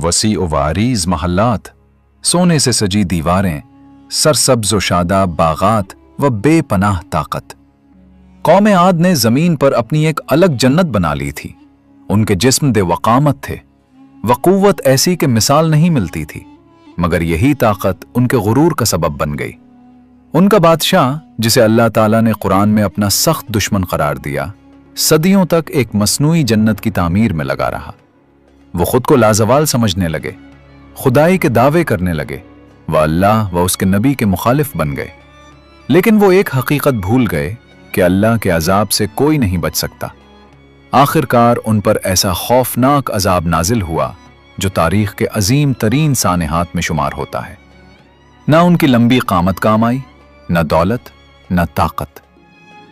वसी व वारीज महल्लात, सोने से सजी दीवारें, सरसब्ज व शादाब बागात व बेपनाह ताकत। कौम आद ने जमीन पर अपनी एक अलग जन्नत बना ली थी। उनके जिस्म दे वकामत थे, वक़ुव्वत ऐसी कि मिसाल नहीं मिलती थी, मगर यही ताकत उनके गुरूर का सबब बन गई। उनका बादशाह, जिसे अल्लाह ताला ने कुरान में अपना सख्त दुश्मन करार दिया, सदियों तक एक मसनूई जन्नत की तामीर में लगा रहा। वो खुद को लाजवाल समझने लगे, खुदाई के दावे करने लगे, वह अल्लाह व उसके नबी के मुखालिफ बन गए। लेकिन वो एक हकीकत भूल गए कि अल्लाह के अजाब से कोई नहीं बच सकता। आखिरकार उन पर ऐसा खौफनाक अजाब नाजिल हुआ जो तारीख के अजीम तरीन सानेहात में शुमार होता है। ना उनकी लंबी कामत काम आई, न दौलत, न ताकत,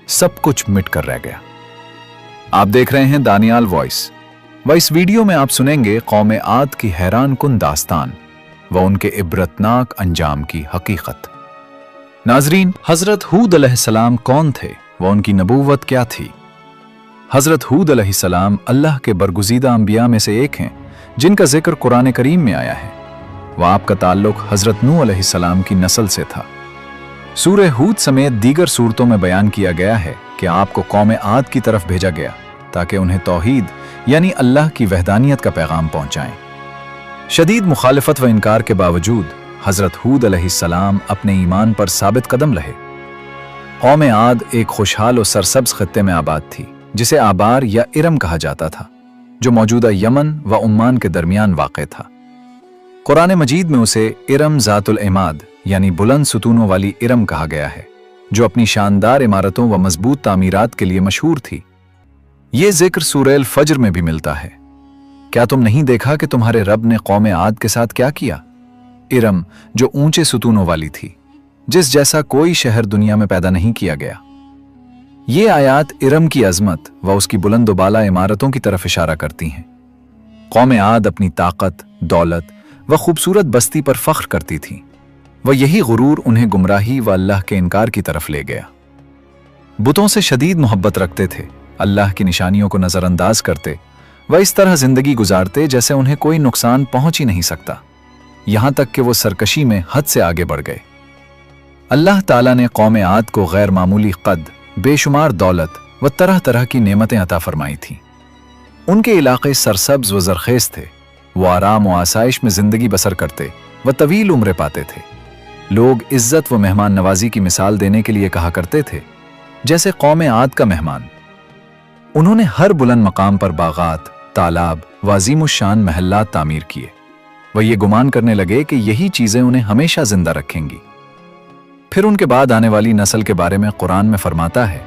सब कुछ मिट कर रह गया। आप देख रहे हैं दानियाल वॉइस। इस वीडियो में आप सुनेंगे कौम आद की हैरान कुन दास्तान व उनके इबरतनाक अंजाम की हकीकत। नाजरीन, हजरत हूद अलैहिस्सलाम कौन थे व उनकी नबूवत क्या थी? हजरत हूद अलैहिस्सलाम अल्लाह के बरगुज़ीदा अंबिया में से एक हैं जिनका जिक्र कुरान करीम में आया है। वह आपका ताल्लुक हजरत नूह अलैहिस्सलाम की नस्ल से था। सूरह हूद समेत दीगर सूरतों में बयान किया गया है कि आपको कौम आद की तरफ भेजा गया ताकि उन्हें तौहीद यानी अल्लाह की वहदानियत का पैगाम पहुंचाएं। शदीद मुखालिफत व इनकार के बावजूद हजरत हूद अलैहिस्सलाम अपने ईमान पर साबित कदम रहे। कौम आद एक खुशहाल और सरसब्ज खत्ते में आबाद थी जिसे आबार या इरम कहा जाता था, जो मौजूदा यमन व उम्मान के दरमियान वाक़ था। कुरान मजीद में उसे इरम ज़ातुल इमाद यानी बुलंद सुतूनों वाली इरम कहा गया है, जो अपनी शानदार इमारतों व मजबूत तामीरात के लिए मशहूर थी। ये जिक्र सूरह फज्र में भी मिलता है। क्या तुम नहीं देखा कि तुम्हारे रब ने कौम आद के साथ क्या किया? इरम जो ऊंचे सुतूनों वाली थी, जिस जैसा कोई शहर दुनिया में पैदा नहीं किया गया। ये आयात इरम की अजमत व उसकी बुलंद बाला इमारतों की तरफ इशारा करती हैं। कौम आद अपनी ताकत, दौलत व खूबसूरत बस्ती पर फख्र करती थी। वह यही गुरूर उन्हें गुमराही व अल्लाह के इनकार की तरफ ले गया। बुतों से शदीद मोहब्बत रखते थे, अल्लाह की निशानियों को नजरअंदाज करते व इस तरह जिंदगी गुजारते जैसे उन्हें कोई नुकसान पहुंच ही नहीं सकता। यहां तक कि वो सरकशी में हद से आगे बढ़ गए। अल्लाह ताला ने कौम आद को गैर मामूली कद, बेशुमार दौलत व तरह तरह की नेमतें अता फरमाई थीं। उनके इलाके सरसब्ज व जरखेज थे। वो आराम व आसाइश में जिंदगी बसर करते व तवील उम्र पाते थे। लोग इज्जत व मेहमान नवाजी की मिसाल देने के लिए कहा करते थे, जैसे कौम आद का मेहमान। उन्होंने हर बुलंद मकाम पर बागात, तालाब व अज़ीमुश्शान महल्लात तामीर किए। वह ये गुमान करने लगे कि यही चीजें उन्हें हमेशा जिंदा रखेंगी। फिर उनके बाद आने वाली नस्ल के बारे में कुरान में फरमाता है,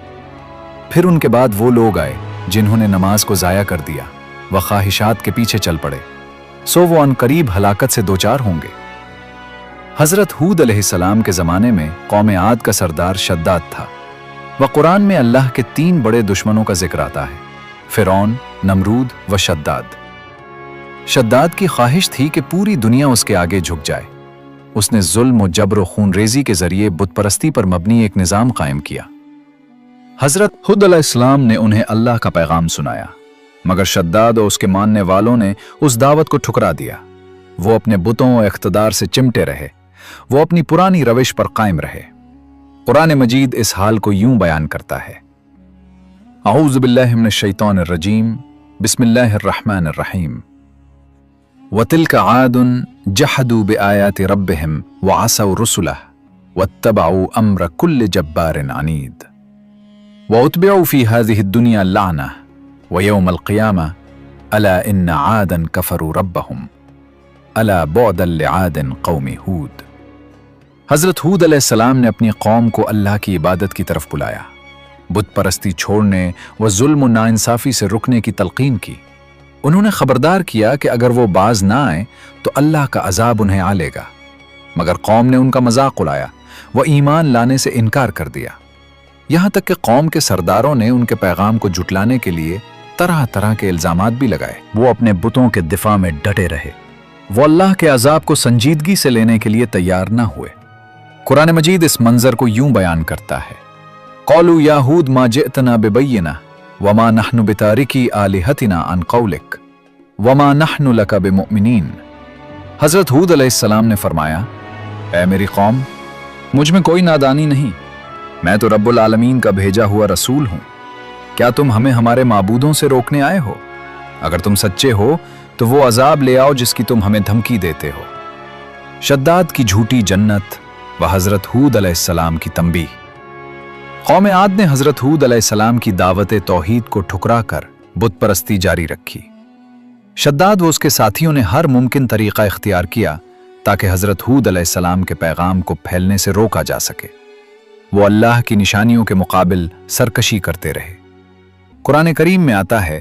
फिर उनके बाद वो लोग आए जिन्होंने नमाज को जाया कर दिया व ख्वाहिशात के पीछे चल पड़े, सो वो अनकरीब हलाकत से दोचार होंगे। हजरत हूद अलैहिस्सलाम के जमाने में कौम आद का सरदार शद्दाद था। वह कुरान में अल्लाह के 3 बड़े दुश्मनों का जिक्र आता है, फिरौन, नमरूद व शद्दाद। शद्दाद की ख्वाहिश थी कि पूरी दुनिया उसके आगे झुक जाए। उसने जुल्म, जबर व खूनरेजी के जरिए बुतपरस्ती पर मबनी एक निजाम कायम किया। हजरत हूद अलैहिस्सलाम ने उन्हें अल्लाह का पैगाम सुनाया, मगर शद्दाद और उसके मानने वालों ने उस दावत को ठुकरा दिया। वो अपने बुतों और इख्तिदार से चिमटे रहे, वो अपनी पुरानी रविश पर कायम रहे। कुरान मजीद इस हाल को यूं बयान करता है, औज़ु बिल्लाहि मिनश शैतानिर रजीम, बिस्मिल्लाहिर रहमानिर रहीम। वतिल्क आदुन जहदू बिआयाति रब्बिहिम व असौ रुसुलहु वत्तबऊ अम्र कुल्लि जब्बारिन अनीद व उत्बिउ फी हाज़िहि दुनिया लाना व यौमल क़ियामा अला इन्न आदन कफरू रब्बहुम अला बुअदन लिआदिन क़ौमि हूद। हजरत हूद अलैहिस्सलाम ने अपनी कौम को अल्लाह की इबादत की तरफ बुलाया, बुत परस्ती छोड़ने व जुल्म और नाइंसाफी से रुकने की तलकीन की। उन्होंने खबरदार किया कि अगर वो बाज ना आए तो अल्लाह का अजाब उन्हें आ लेगा, मगर कौम ने उनका मजाक उड़ाया व ईमान लाने से इनकार कर दिया। यहाँ तक कि कौम के सरदारों ने उनके पैगाम को जुटलाने के लिए तरह तरह के इल्जामात भी लगाए। वो अपने बुतों के दिफा में डटे रहे, वो अल्लाह के अजाब को संजीदगी से लेने के लिए तैयार ना हुए। कुरान मजीद इस मंजर को यूं बयान करता है, क़ालू या हूद मा जिअतना बिबय्यिना वमा नहनु बितारिकी आलिहतिना अन क़ौलिक वमा नहनु लका बिमुअ्मिनीन हजरत हूद अलैहिस्सलाम ने फरमाया, ऐ मेरी कौम, मुझ में कोई नादानी नहीं, मैं तो रब्बुल आलमीन का भेजा हुआ रसूल हूं। क्या तुम हमें हमारे माबूदों से रोकने आए हो? अगर तुम सच्चे हो तो वो अजाब ले आओ जिसकी तुम हमें धमकी देते हो। शद्दाद की झूठी जन्नत व हजरत हूद अलैहिस्सलाम की तंबीह। कौम आद ने हजरत हूद अलैहिस्सलाम की दावत तौहीद को ठुकरा कर बुत परस्ती जारी रखी। शद्दाद व उसके साथियों ने हर मुमकिन तरीका इख्तियार किया ताकि हजरत हूद अलैहिस्सलाम के पैगाम को फैलने से रोका जा सके। वो अल्लाह की निशानियों के मुकाबिल सरकशी करते रहे। कुरान करीम में आता है,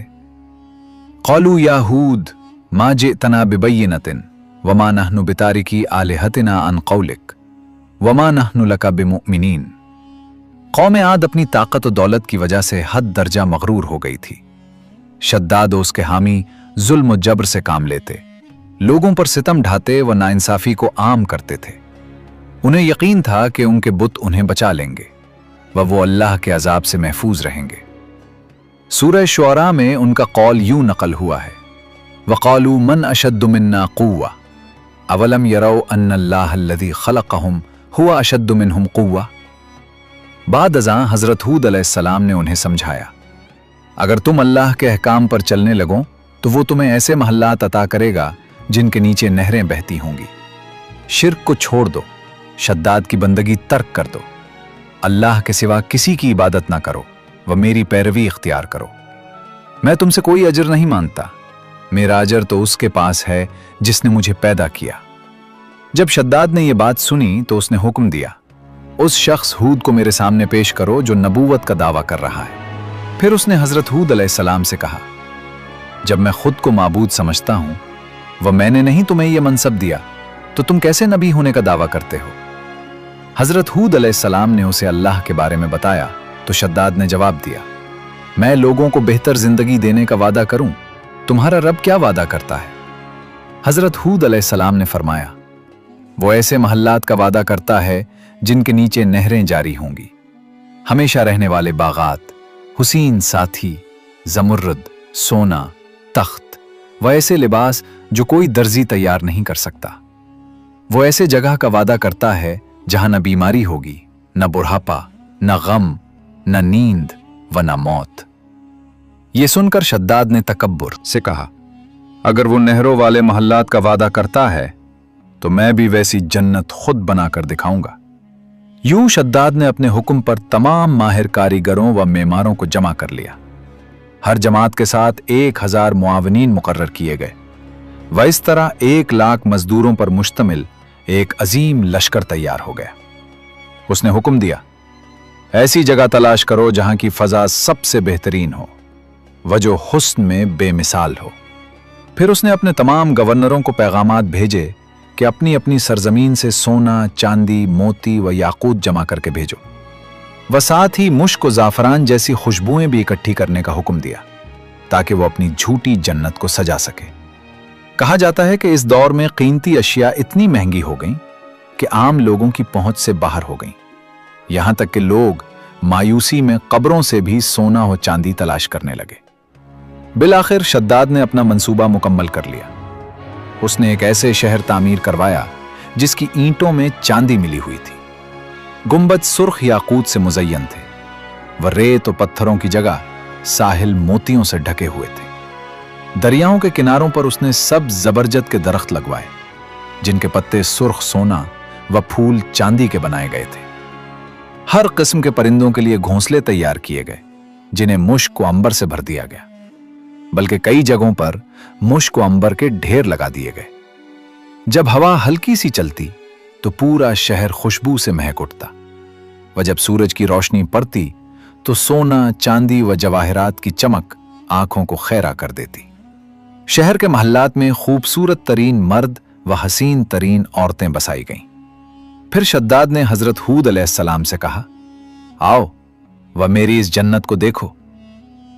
क़ालू या हूद मा जितना बिबय्यिनतिन वमा नहनु बितारिकी आलिहतिना अन क़ौलिक वमा नहनु लका बिमुमिनीन। कौम आद अपनी ताकत और दौलत की वजह से हद दर्जा मगरूर हो गई थी। शद्दाद और उसके हामी जुल्म और जबर से काम लेते, लोगों पर सितम ढाते व नाइंसाफी को आम करते थे। उन्हें यकीन था कि उनके बुत उन्हें बचा लेंगे व वो अल्लाह के अजाब से महफूज रहेंगे। सूरह शुअरा में उनका कौल यूं नकल हुआ है, वक़ालू मन अशद्दु मिन्ना क़ुव्वा अवलम यरौ अन्नल्लाह अल्लज़ी ख़लक़हुम हुवा अशद्दु मिनहुम क़ुव्वा। बाद अज़ां हज़रत हूद अलैहिस्सलाम ने उन्हें समझाया, अगर तुम अल्लाह के अहकाम पर चलने लगो तो वो तुम्हें ऐसे महल्लात अता करेगा जिनके नीचे नहरें बहती होंगी। शिर्क को छोड़ दो, शद्दाद की बंदगी तर्क कर दो, अल्लाह के सिवा किसी की इबादत ना करो व मेरी पैरवी इख्तियार करो। मैं तुमसे कोई अजर नहीं मांगता, मेरा अजर तो उसके पास है जिसने मुझे पैदा किया। जब शद्दाद ने यह बात सुनी तो उसने हुक्म दिया, उस शख्स हूद को मेरे सामने पेश करो जो नबूवत का दावा कर रहा है। फिर उसने हजरत हूद अलैहिस्सलाम से कहा, जब मैं खुद को माबूद समझता हूं व मैंने नहीं तुम्हें यह मनसब दिया तो तुम कैसे नबी होने का दावा करते हो? हजरत हूद अलैहिस्सलाम ने उसे अल्लाह के बारे में बताया तो शद्दाद ने जवाब दिया, मैं लोगों को बेहतर जिंदगी देने का वादा करूं, तुम्हारा रब क्या वादा करता है? हजरत हूद अलैहिस्सलाम ने फरमाया, वो ऐसे महल्लात का वादा करता है जिनके नीचे नहरें जारी होंगी, हमेशा रहने वाले बागात, हुसीन साथी, जमुर्रद, सोना, तख्त व ऐसे लिबास जो कोई दर्जी तैयार नहीं कर सकता। वो ऐसे जगह का वादा करता है जहां न बीमारी होगी, न बुढ़ापा, न गम, न नींद व न मौत। ये सुनकर शद्दाद ने तकब्बुर से कहा, अगर वो नहरों वाले महल्लात का वादा करता है तो मैं भी वैसी जन्नत खुद बनाकर दिखाऊंगा। यूं शद्दाद ने अपने हुक्म पर तमाम माहिर कारीगरों व मेमारों को जमा कर लिया। हर जमात के साथ 1000 मुआवनीन मुकर्रर किए गए व इस तरह 1 लाख मजदूरों पर मुश्तमिल एक अजीम लश्कर तैयार हो गया। उसने हुक्म दिया, ऐसी जगह तलाश करो जहां की फजा सबसे बेहतरीन हो व जो हुस्न में बेमिसाल हो। फिर उसने अपने तमाम गवर्नरों को पैगामात भेजे कि अपनी अपनी सरजमीन से सोना, चांदी, मोती व याकूत जमा करके भेजो व साथ ही मुश्क व ज़ाफ़रान जैसी खुशबुएं भी इकट्ठी करने का हुक्म दिया ताकि वो अपनी झूठी जन्नत को सजा सके। कहा जाता है कि इस दौर में कीमती अशिया इतनी महंगी हो गईं कि आम लोगों की पहुंच से बाहर हो गईं, यहां तक कि लोग मायूसी में कब्रों से भी सोना और चांदी तलाश करने लगे। बिलाखिर शद्दाद ने अपना मंसूबा मुकम्मल कर लिया। उसने एक ऐसे शहर तामीर करवाया जिसकी ईंटों में चांदी मिली हुई थी, गुंबद सुर्ख याकूत से मुज़य्यन थे व रेत और पत्थरों की जगह साहिल मोतियों से ढके हुए थे। दरियाओं के किनारों पर उसने सब जबरजद के दरख्त लगवाए जिनके पत्ते सुर्ख सोना व फूल चांदी के बनाए गए थे। हर किस्म के परिंदों के लिए घोंसले तैयार किए गए जिन्हें मुश्क व अंबर से भर दिया गया, बल्कि कई जगहों पर मुश्क व अंबर के ढेर लगा दिए गए। जब हवा हल्की सी चलती तो पूरा शहर खुशबू से महक उठता व जब सूरज की रोशनी पड़ती तो सोना, चांदी व जवाहरात की चमक आंखों को खैरा कर देती। शहर के महल्लात में खूबसूरत तरीन मर्द व हसीन तरीन औरतें बसाई गईं। फिर शद्दाद ने हजरत हूद अलैहिस्सलाम से कहा, आओ व मेरी इस जन्नत को देखो,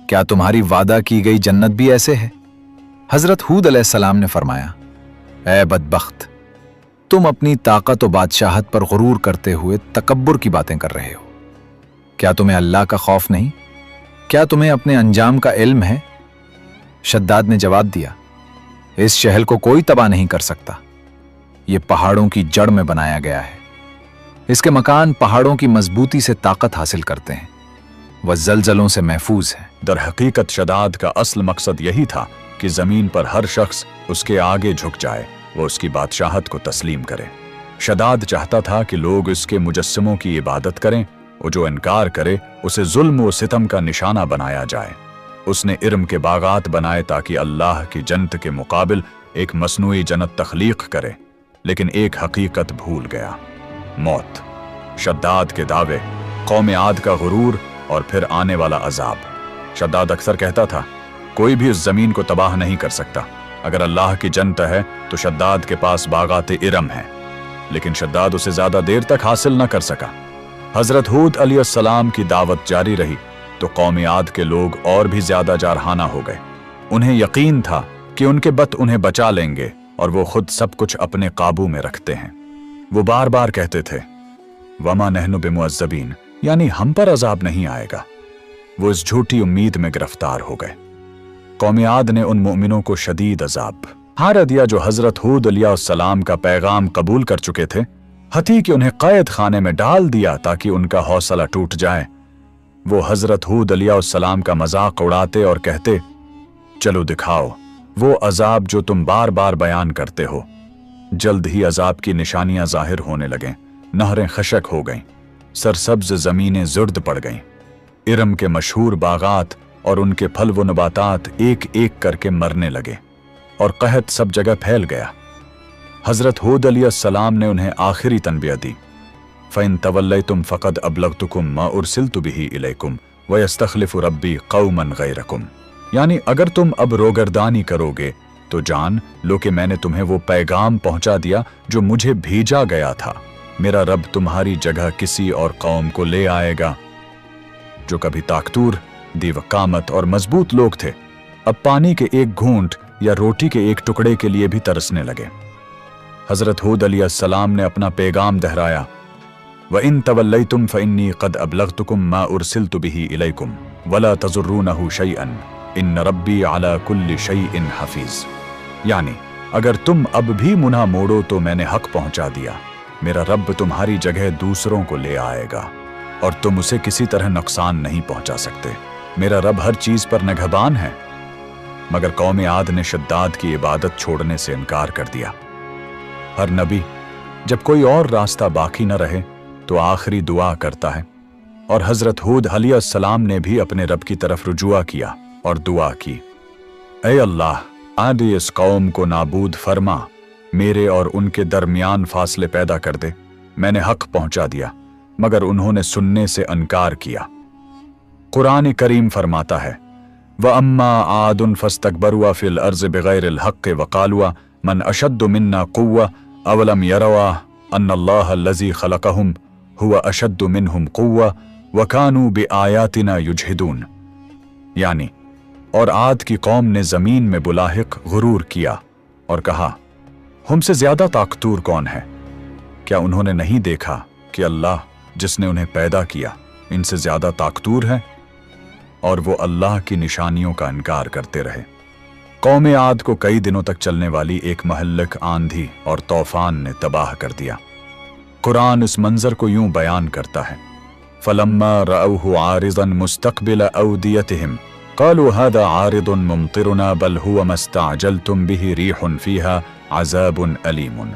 क्या तुम्हारी वादा की गई जन्नत भी ऐसे है? हजरत हूद अलैहिस्सलाम ने फरमाया, ऐ बदबख्त, तुम अपनी ताकत और बादशाहत पर गुरूर करते हुए तकब्बुर की बातें कर रहे हो। क्या तुम्हें अल्लाह का खौफ नहीं? क्या तुम्हें अपने अंजाम का इल्म है? शद्दाद ने जवाब दिया, इस शहर को कोई तबाह नहीं कर सकता ये पहाड़ों की जड़ में बनाया गया है। इसके मकान पहाड़ों की मजबूती से ताकत हासिल करते हैं। वह जलजलों से महफूज है। दर हकीकत शदाद का असल मकसद यही था कि जमीन पर हर शख्स उसके आगे झुक जाए, वो उसकी बादशाहत को तस्लीम करे। शदाद चाहता था कि लोग उसके मुजस्समों की इबादत करें और जो इनकार करे उसे जुल्म व सितम का निशाना बनाया जाए। उसने इरम के बागात बनाए ताकि अल्लाह की जन्नत के मुकाबिल एक मसनूई जन्नत तख्लीक करे, लेकिन एक हकीकत भूल गया, मौत। शद्दाद के दावे, कौम आद का गुरूर और फिर आने वाला अजाब। शद्दाद अक्सर कहता था, कोई भी उस जमीन को तबाह नहीं कर सकता। अगर अल्लाह की जन्नत है तो शद्दाद के पास बागात इरम है, लेकिन शद्दाद उसे ज्यादा देर तक हासिल न कर सका। हजरत हूद अलैहिस्सलाम की दावत जारी रही तो कौम आद के लोग और भी ज्यादा जारहाना हो गए। उन्हें यकीन था कि उनके बत उन्हें बचा लेंगे और वो खुद सब कुछ अपने काबू में रखते हैं। वो बार बार कहते थे, वमा नहनु बिमुअज़्ज़बीन, यानी हम पर अजाब नहीं आएगा। वो इस झूठी उम्मीद में गिरफ्तार हो गए। कौम आद ने उन मोमिनों को शदीद अजाब हार दिया जो हजरत हूद अलैहिस्सलाम का पैगाम कबूल कर चुके थे। हती कि उन्हें कैद खाने में डाल दिया ताकि उनका हौसला टूट जाए। वो हजरत हूद अलैहिस्सलाम का मजाक उड़ाते और कहते, चलो दिखाओ वो अजाब जो तुम बार बार बयान करते हो। जल्द ही अजाब की निशानियां जाहिर होने लगें। नहरें खशक हो गईं, सरसब्ज जमीनें जुर्द पड़ गईं। इरम के मशहूर बागात और उनके फल व नबातात एक एक करके मरने लगे और कहत सब जगह फैल गया। हजरत हूद अलैहिस्सलाम ने उन्हें आखिरी तनबियत दी, फ़इन तवल्लैतुम फ़क़द अबलग़तुकुम मा उरसिलतु बिही इलैकुम व यस्तख़लिफ़ु रब्बी क़ौमन ग़ैरकुम, यानी अगर तुम अब रोगर्दानी करोगे तो जान लो कि मैंने तुम्हें वो पैगाम पहुंचा दिया जो मुझे भेजा गया था। मेरा रब तुम्हारी जगह किसी और कौम को ले आएगा जो कभी ताकतूर, दीवकामत और मजबूत लोग थे, अब पानी के एक घूंट या रोटी के एक टुकड़े के लिए भी तरसने लगे। हजरत हूद अलैहिस्सलाम ने अपना पैगाम दोहराया, व इन तवल्लैतुम फ़इन्नी क़द अबलग़तुकुम मा उरसिलतु बिही इलैकुम वला तज़ुर्रूनहु शैअन इन्न रब्बी अला कुल्लि शैइन हफ़ीज़, यानी अगर तुम अब भी मुन्हा मोड़ो तो मैंने हक पहुंचा दिया। मेरा रब तुम्हारी जगह दूसरों को ले आएगा और तुम उसे किसी तरह नुकसान नहीं पहुंचा सकते। मेरा रब हर चीज पर निगहबान है। मगर कौम आद ने शद्दाद की इबादत छोड़ने से इनकार कर दिया। हर नबी जब कोई और रास्ता बाकी न रहे तो आखिरी दुआ करता है, और हजरत हूद अलैहिस्सलाम ने भी अपने रब की तरफ रुजुआ किया और दुआ की, ऐ अल्लाह, आज इस कौम को नाबूद फरमा, मेरे और उनके दरमियान फासले पैदा कर दे। मैंने हक पहुंचा दिया मगर उन्होंने सुनने से इनकार किया। कुरान करीम फरमाता है, व अम्मा आदुन फस्तकबरुआ फिल अर्ज़ बिगैरिल हक़्क़ व क़ालुआ मन अशद्दु मिन्ना क़ुव्वा अवलम यरवा अन्नल्लाह अल्लज़ी ख़लक़हुम हुवा अशद्दु मिनहुम क़ुव्वा व कानू बिआयातिना युजहिदून, यानी और आद की कौम ने जमीन में बुलाहिक गुरूर किया और कहा, हमसे ज्यादा ताकतूर कौन है? क्या उन्होंने नहीं देखा कि अल्लाह जिसने उन्हें पैदा किया इनसे ज्यादा ताकतूर है? और वो अल्लाह की निशानियों का इनकार करते रहे। कौम आद को कई दिनों तक चलने वाली एक महल्लिक आंधी और तूफान ने तबाह कर दिया। कुरान इस मंजर को यूं बयान करता है, फलम्मा रअऊहु आरिज़न मुस्तक़बिल अवदियतिहिम क़ालू हाज़ा आरिज़ुन मुमतिरुना बल हुवा मस्तअजलतुम बिही रीहुन फ़ीहा अज़ाबुन अलीमुन।